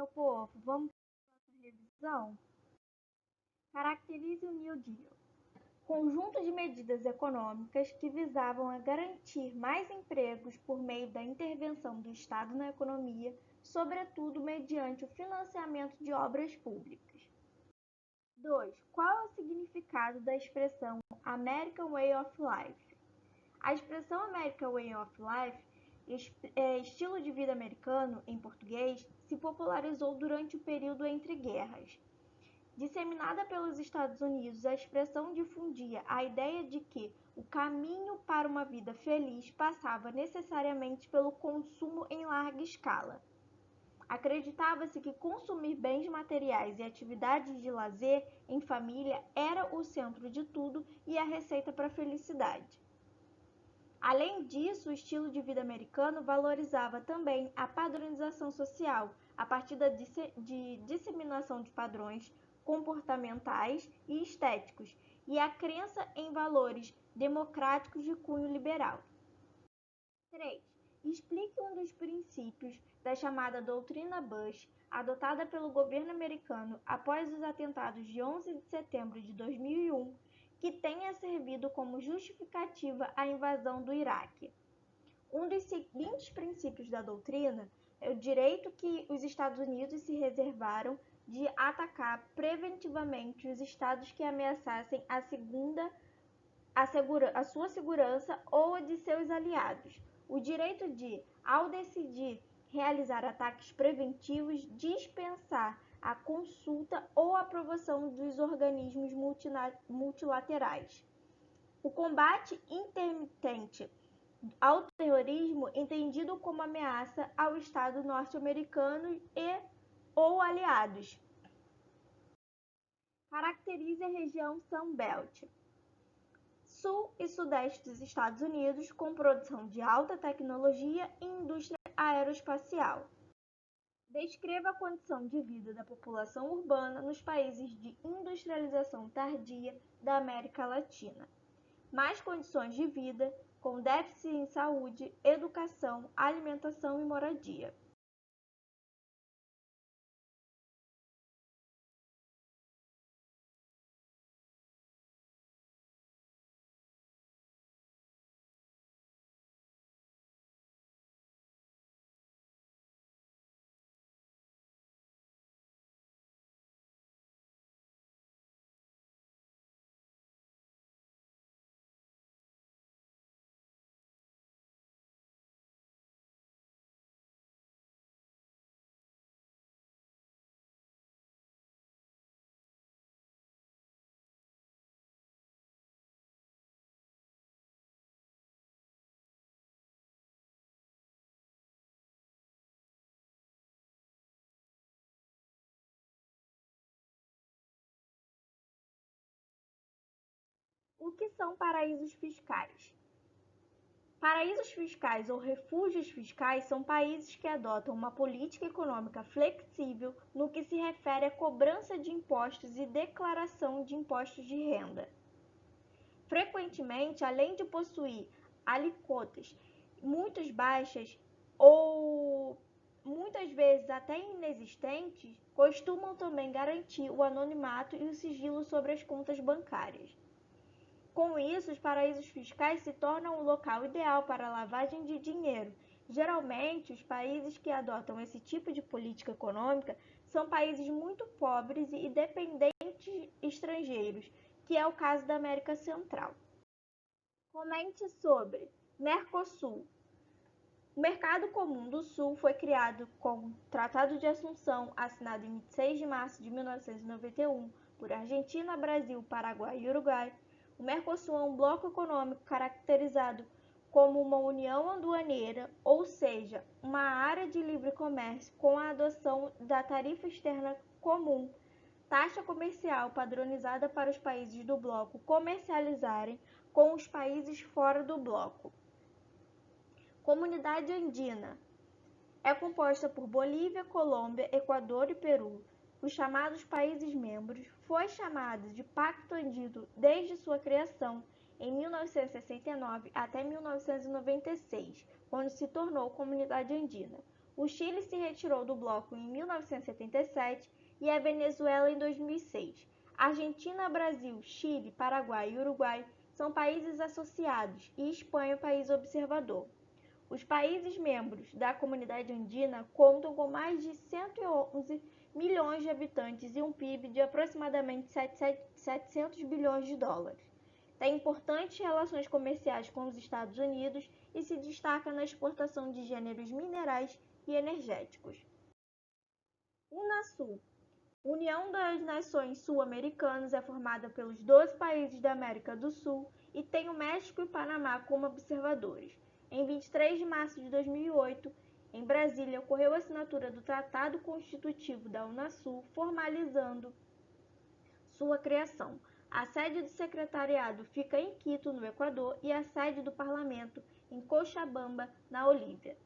meu povo, vamos para a revisão? Caracterize o New Deal. Conjunto de medidas econômicas que visavam a garantir mais empregos por meio da intervenção do Estado na economia, sobretudo mediante o financiamento de obras públicas. 2. Qual é o significado da expressão American Way of Life? A expressão American Way of Life, estilo de vida americano, em português, se popularizou durante o período entre guerras. Disseminada pelos Estados Unidos, a expressão difundia a ideia de que o caminho para uma vida feliz passava necessariamente pelo consumo em larga escala. Acreditava-se que consumir bens materiais e atividades de lazer em família era o centro de tudo e a receita para a felicidade. Além disso, o estilo de vida americano valorizava também a padronização social, a partir da disseminação de padrões comportamentais e estéticos, e a crença em valores democráticos de cunho liberal. 3. Explique um dos princípios da chamada doutrina Bush, adotada pelo governo americano após os atentados de 11 de setembro de 2001, que tenha servido como justificativa à invasão do Iraque. Um dos seguintes princípios da doutrina é o direito que os Estados Unidos se reservaram de atacar preventivamente os estados que ameaçassem a sua segurança ou a de seus aliados. O direito de, ao decidir realizar ataques preventivos, dispensar a consulta ou aprovação dos organismos multilaterais. O combate intermitente ao terrorismo, entendido como ameaça ao Estado norte-americano e ou aliados. Caracterize a região Sunbelt, sul e sudeste dos Estados Unidos, com produção de alta tecnologia e indústria aeroespacial. Descreva a condição de vida da população urbana nos países de industrialização tardia da América Latina. Mais condições de vida, com déficit em saúde, educação, alimentação e moradia. O que são paraísos fiscais? Paraísos fiscais ou refúgios fiscais são países que adotam uma política econômica flexível no que se refere à cobrança de impostos e declaração de impostos de renda. Frequentemente, além de possuir alíquotas muito baixas ou muitas vezes até inexistentes, costumam também garantir o anonimato e o sigilo sobre as contas bancárias. Com isso, os paraísos fiscais se tornam o local ideal para a lavagem de dinheiro. Geralmente, os países que adotam esse tipo de política econômica são países muito pobres e dependentes estrangeiros, que é o caso da América Central. Comente sobre Mercosul. O Mercado Comum do Sul foi criado com o Tratado de Assunção, assinado em 26 de março de 1991 por Argentina, Brasil, Paraguai e Uruguai. O Mercosul é um bloco econômico caracterizado como uma união aduaneira, ou seja, uma área de livre comércio com a adoção da tarifa externa comum, taxa comercial padronizada para os países do bloco comercializarem com os países fora do bloco. Comunidade Andina é composta por Bolívia, Colômbia, Equador e Peru. Os chamados países membros foi chamado de Pacto Andino desde sua criação em 1969 até 1996, quando se tornou Comunidade Andina. O Chile se retirou do bloco em 1977 e a Venezuela em 2006. Argentina, Brasil, Chile, Paraguai e Uruguai são países associados e Espanha, país observador. Os países membros da Comunidade Andina contam com mais de 111 milhões de habitantes e um PIB de aproximadamente 700 bilhões de dólares. Tem importantes relações comerciais com os Estados Unidos e se destaca na exportação de gêneros minerais e energéticos. Unasul. União das Nações Sul-Americanas é formada pelos 12 países da América do Sul e tem o México e o Panamá como observadores. Em 23 de março de 2008, em Brasília, ocorreu a assinatura do Tratado Constitutivo da Unasul, formalizando sua criação. A sede do secretariado fica em Quito, no Equador, e a sede do parlamento em Cochabamba, na Bolívia.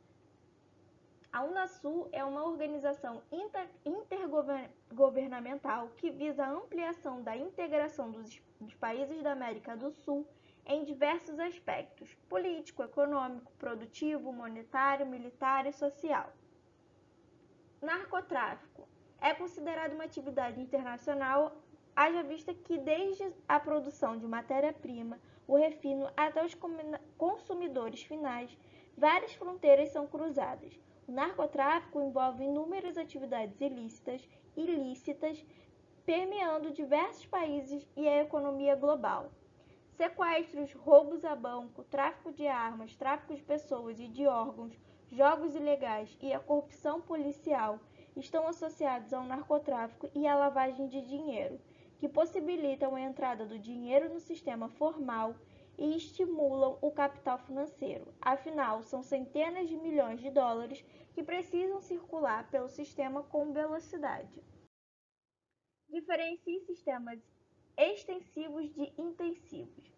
A Unasul é uma organização intergovernamental que visa a ampliação da integração dos países da América do Sul em diversos aspectos: político, econômico, produtivo, monetário, militar e social. Narcotráfico é considerado uma atividade internacional, haja vista que desde a produção de matéria-prima, o refino até os consumidores finais, várias fronteiras são cruzadas. O narcotráfico envolve inúmeras atividades ilícitas, permeando diversos países e a economia global. Sequestros, roubos a banco, tráfico de armas, tráfico de pessoas e de órgãos, jogos ilegais e a corrupção policial estão associados ao narcotráfico e à lavagem de dinheiro, que possibilitam a entrada do dinheiro no sistema formal e estimulam o capital financeiro. Afinal, são centenas de milhões de dólares que precisam circular pelo sistema com velocidade. Diferencie sistemas extensivos de intensivos.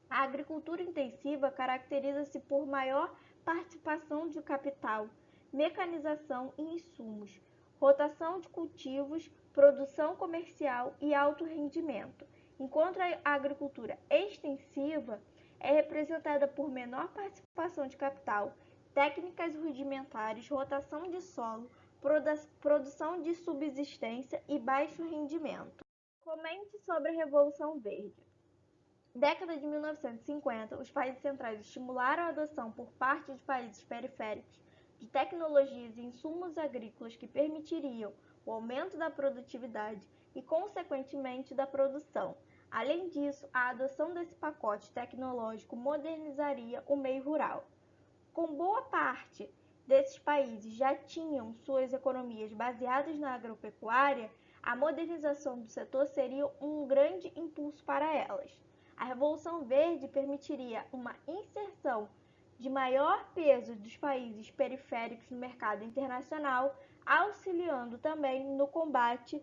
A agricultura intensiva caracteriza-se por maior participação de capital, mecanização e insumos, rotação de cultivos, produção comercial e alto rendimento, enquanto a agricultura extensiva é representada por menor participação de capital, técnicas rudimentares, rotação de solo, produção de subsistência e baixo rendimento. Comente sobre a Revolução Verde. Década de 1950, os países centrais estimularam a adoção por parte de países periféricos de tecnologias e insumos agrícolas que permitiriam o aumento da produtividade e, consequentemente, da produção. Além disso, a adoção desse pacote tecnológico modernizaria o meio rural. Como boa parte desses países já tinham suas economias baseadas na agropecuária, a modernização do setor seria um grande impulso para elas. A Revolução Verde permitiria uma inserção de maior peso dos países periféricos no mercado internacional, auxiliando também no combate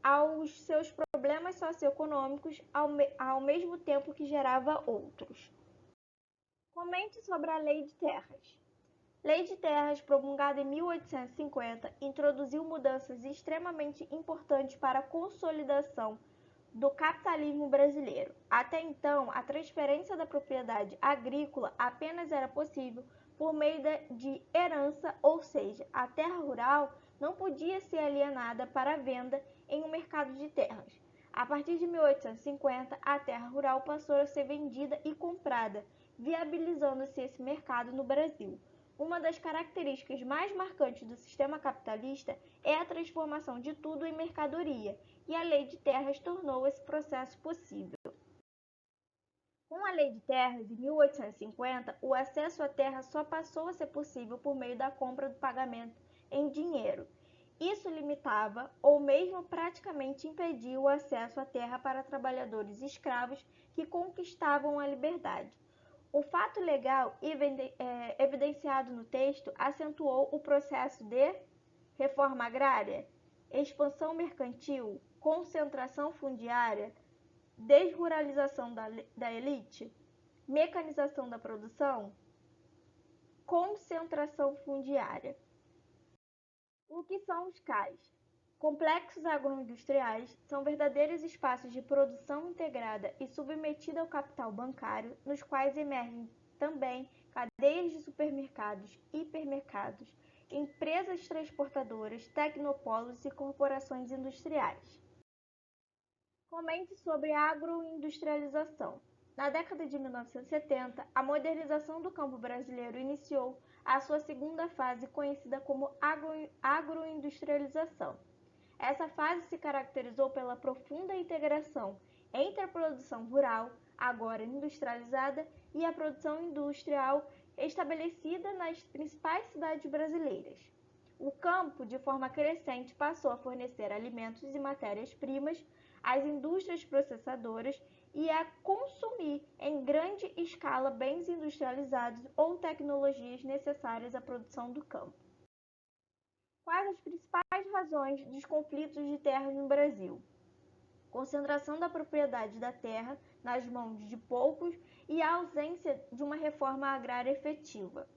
aos seus problemas socioeconômicos, ao mesmo tempo que gerava outros. Comente sobre a Lei de Terras. Lei de Terras, promulgada em 1850, introduziu mudanças extremamente importantes para a consolidação do capitalismo brasileiro. Até então, a transferência da propriedade agrícola apenas era possível por meio de herança, ou seja, a terra rural não podia ser alienada para venda em um mercado de terras. A partir de 1850, a terra rural passou a ser vendida e comprada, viabilizando-se esse mercado no Brasil. Uma das características mais marcantes do sistema capitalista é a transformação de tudo em mercadoria, e a Lei de Terras tornou esse processo possível. Com a Lei de Terras, em 1850, o acesso à terra só passou a ser possível por meio da compra do pagamento em dinheiro. Isso limitava ou mesmo praticamente impedia o acesso à terra para trabalhadores escravos que conquistavam a liberdade. O fato legal evidenciado no texto acentuou o processo de reforma agrária, expansão mercantil, concentração fundiária, desruralização da elite, mecanização da produção, concentração fundiária. O que são os CAIs? Complexos agroindustriais são verdadeiros espaços de produção integrada e submetida ao capital bancário, nos quais emergem também cadeias de supermercados, hipermercados empresas transportadoras, tecnopolos e corporações industriais. Comente sobre a agroindustrialização. Na década de 1970, a modernização do campo brasileiro iniciou a sua segunda fase, conhecida como agroindustrialização. Essa fase se caracterizou pela profunda integração entre a produção rural, agora industrializada, e a produção industrial estabelecida nas principais cidades brasileiras. O campo, de forma crescente, passou a fornecer alimentos e matérias-primas às indústrias processadoras e a consumir em grande escala bens industrializados ou tecnologias necessárias à produção do campo. Quais as principais razões dos conflitos de terra no Brasil? Concentração da propriedade da terra nas mãos de poucos e a ausência de uma reforma agrária efetiva.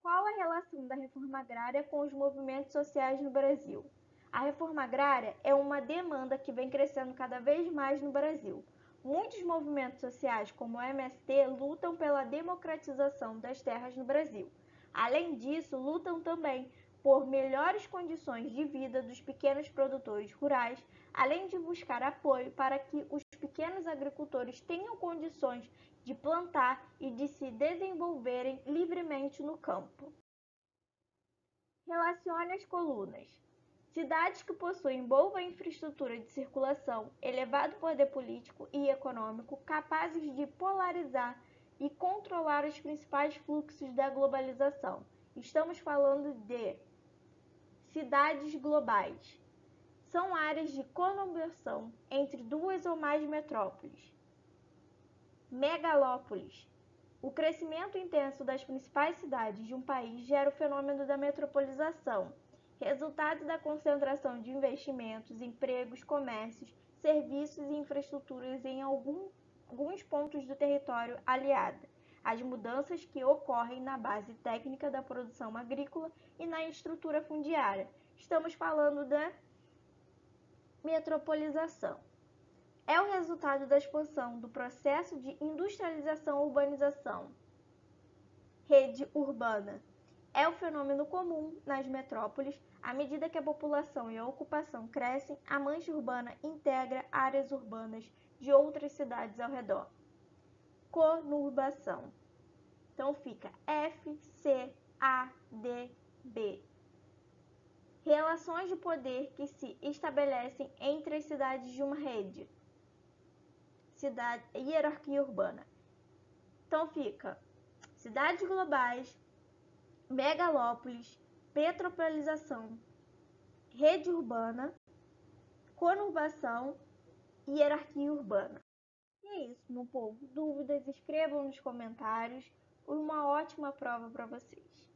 Qual a relação da reforma agrária com os movimentos sociais no Brasil? A reforma agrária é uma demanda que vem crescendo cada vez mais no Brasil. Muitos movimentos sociais, como o MST, lutam pela democratização das terras no Brasil. Além disso, lutam também por melhores condições de vida dos pequenos produtores rurais, além de buscar apoio para que os pequenos agricultores tenham condições de plantar e de se desenvolverem livremente no campo. Relacione as colunas. Cidades que possuem boa infraestrutura de circulação, elevado poder político e econômico, capazes de polarizar e controlar os principais fluxos da globalização. Estamos falando de cidades globais. São áreas de conurbação entre duas ou mais metrópoles. Megalópolis. O crescimento intenso das principais cidades de um país gera o fenômeno da metropolização, resultado da concentração de investimentos, empregos, comércios, serviços e infraestruturas em alguns pontos do território aliado às mudanças que ocorrem na base técnica da produção agrícola e na estrutura fundiária. Estamos falando da metropolização. É o resultado da expansão do processo de industrialização-urbanização. Rede urbana. É o fenômeno comum nas metrópoles. À medida que a população e a ocupação crescem, a mancha urbana integra áreas urbanas de outras cidades ao redor. Conurbação. Então fica FCADB. Relações de poder que se estabelecem entre as cidades de uma rede. Hierarquia urbana. Então fica cidades globais, megalópolis, metropolização, rede urbana, conurbação e hierarquia urbana. E é isso, meu povo. Dúvidas, escrevam nos comentários. Uma ótima prova para vocês.